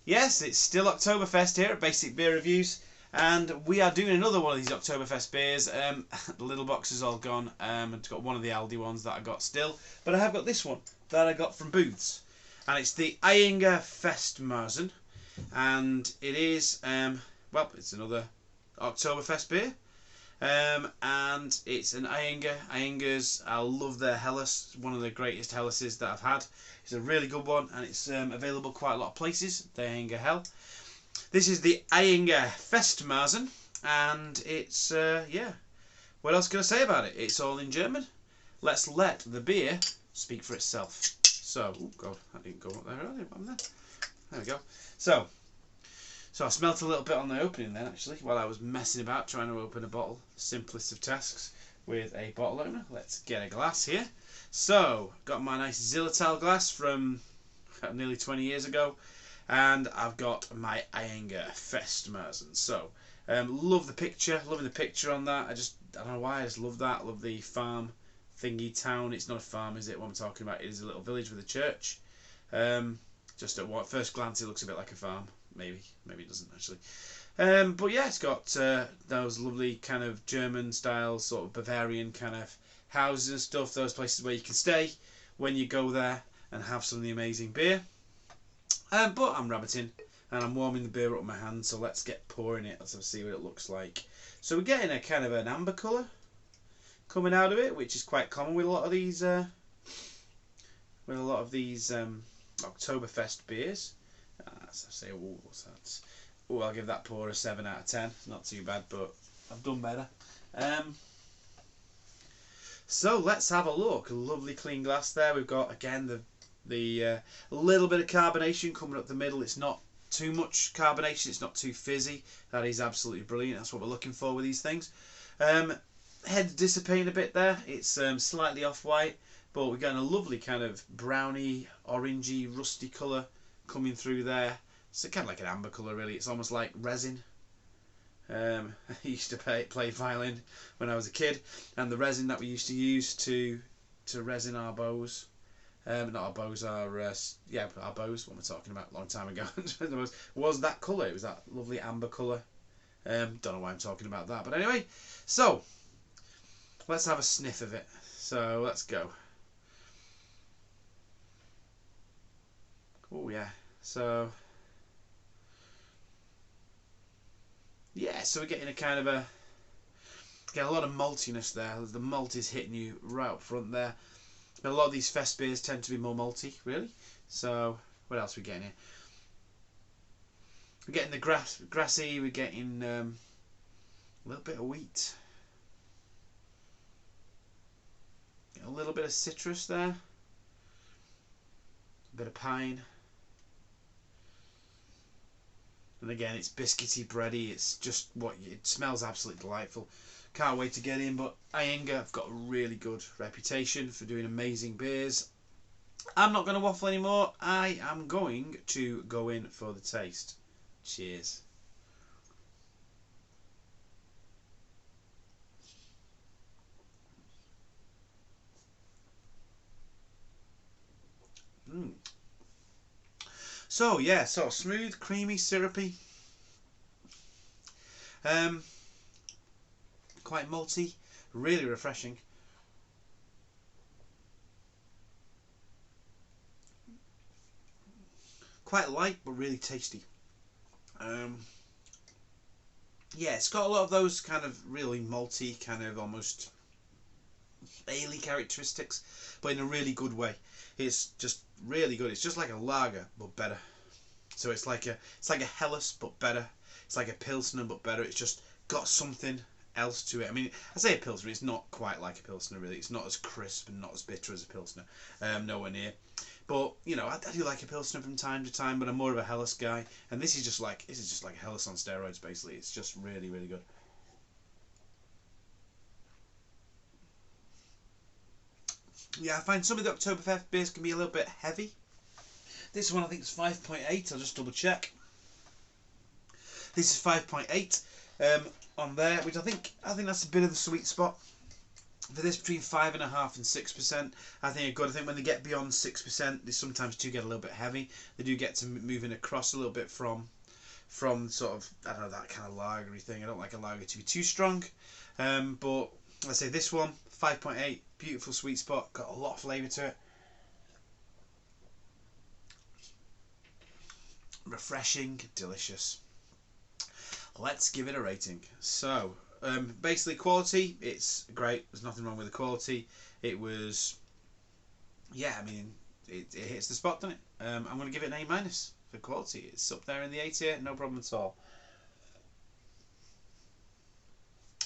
Yes, it's still Oktoberfest here at Basic Beer Reviews, and we are doing another one of these Oktoberfest beers. The little box is all gone. I've got one of the Aldi ones that I got still, but I have got this one that I got from Booths, and it's the Ayinger Festmarzen, and it is, well, it's another Oktoberfest beer. And it's an Ayinger. Ayinger's, I love their Helles, one of the greatest Helleses that I've had. It's a really good one, and it's available quite a lot of places, the Ayinger Hell. This is the Ayinger Festmarzen, and it's, yeah, what else can I say about it? It's all in German. Let's let the beer speak for itself. So, oh god, that didn't go up there earlier. There we go. So I smelt a little bit on the opening then, actually, while I was messing about trying to open a bottle. Simplest of tasks with a bottle opener. Let's get a glass here. So, got my nice Zillertal glass from nearly 20 years ago, and I've got my Ayinger Festmarzen. So, love the picture, loving the picture on that. I don't know why, I just love that. Love the farm thingy town. It's not a farm, is it? What I'm talking about, it is a little village with a church. Just at first glance, it looks a bit like a farm. Maybe it doesn't actually. But yeah, it's got those lovely kind of German style, sort of Bavarian kind of houses and stuff. Those places where you can stay when you go there and have some of the amazing beer. But I'm rabbiting and I'm warming the beer up with my hand, so let's get pouring it. Let's see what it looks like. So we're getting a kind of an amber colour coming out of it, which is quite common with a lot of these Oktoberfest beers. So I say, oh, what's that? Oh, I'll give that pour a 7 out of 10. Not too bad, but I've done better. So let's have a look. A lovely clean glass there. We've got again the little bit of carbonation coming up the middle. It's not too much carbonation. It's not too fizzy. That is absolutely brilliant. That's what we're looking for with these things. Head's dissipating a bit there. It's slightly off white, but we're getting a lovely kind of browny, orangey, rusty colour coming through there. It's kind of like an amber colour, really. It's almost like resin. I used to play violin when I was a kid, and the resin that we used to use to resin our bows, not our bows, our bows. What am I talking about? A long time ago, was that colour. It was that lovely amber colour. Don't know why I'm talking about that, but anyway. So let's have a sniff of it. So let's go. Oh yeah. So yeah, so we're getting a kind of get a lot of maltiness there. The malt is hitting you right up front there. But a lot of these fest beers tend to be more malty, really. So what else are we getting here? We're getting the grassy. We're getting a little bit of wheat, a little bit of citrus there, a bit of pine. And again, it's biscuity, bready. It's just it smells absolutely delightful. Can't wait to get in. But Ayinger have got a really good reputation for doing amazing beers. I'm not going to waffle anymore. I am going to go in for the taste. Cheers. So yeah, sort of smooth, creamy, syrupy, quite malty, really refreshing. Quite light but really tasty. Yeah, it's got a lot of those kind of really malty, kind of almost ale-y characteristics, but in a really good way. It's just really good. It's just like a lager but better. So it's like a Helles but better. It's like a Pilsner but better. It's just got something else to it. I mean, I say a Pilsner, it's not quite like a Pilsner really. It's not as crisp and not as bitter as a Pilsner. Nowhere near. But you know, I do like a Pilsner from time to time, but I'm more of a Helles guy. And this is just like a Helles on steroids basically. It's just really, really good. Yeah, I find some of the Oktoberfest beers can be a little bit heavy. This one I think is 5.8. I'll just double check. This is 5.8 on there, which I think that's a bit of the sweet spot. For this, between 5.5% and 6%, I think are good. I think when they get beyond 6%, they sometimes do get a little bit heavy. They do get to moving across a little bit from sort of, I don't know, that kind of lagery thing. I don't like a lager to be too strong. But I say this one, 5.8, beautiful sweet spot, got a lot of flavour to it. Refreshing, delicious. Let's give it a rating. So, basically quality, it's great. There's nothing wrong with the quality. It was, yeah, I mean, it hits the spot, doesn't it? I'm going to give it an A minus for quality. It's up there in the A tier, no problem at all.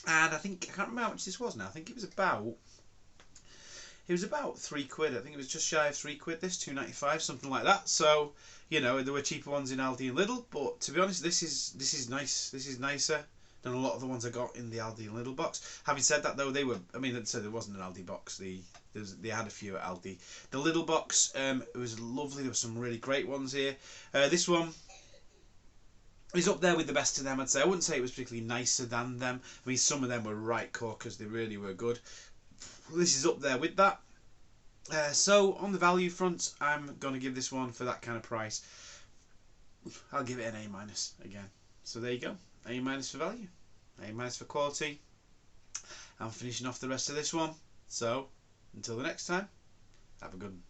And I think, I can't remember how much this was now. I think it was about £3. I think it was just shy of £3. This £2.95, something like that. So, you know, there were cheaper ones in Aldi and Lidl, but to be honest, this is nice. This is nicer than a lot of the ones I got in the Aldi and Lidl box. Having said that, though, they were, I mean, so there wasn't an Aldi box. They had a few at Aldi. The Lidl box, it was lovely. There were some really great ones here. This one is up there with the best of them, I'd say. I wouldn't say it was particularly nicer than them. I mean, some of them were right corkers. They really were good. This is up there with that. So on the value front, I'm going to give this one, for that kind of price, I'll give it an A minus again. So there you go, A minus for value, A minus for quality. I'm finishing off the rest of this one. So until the next time, have a good one.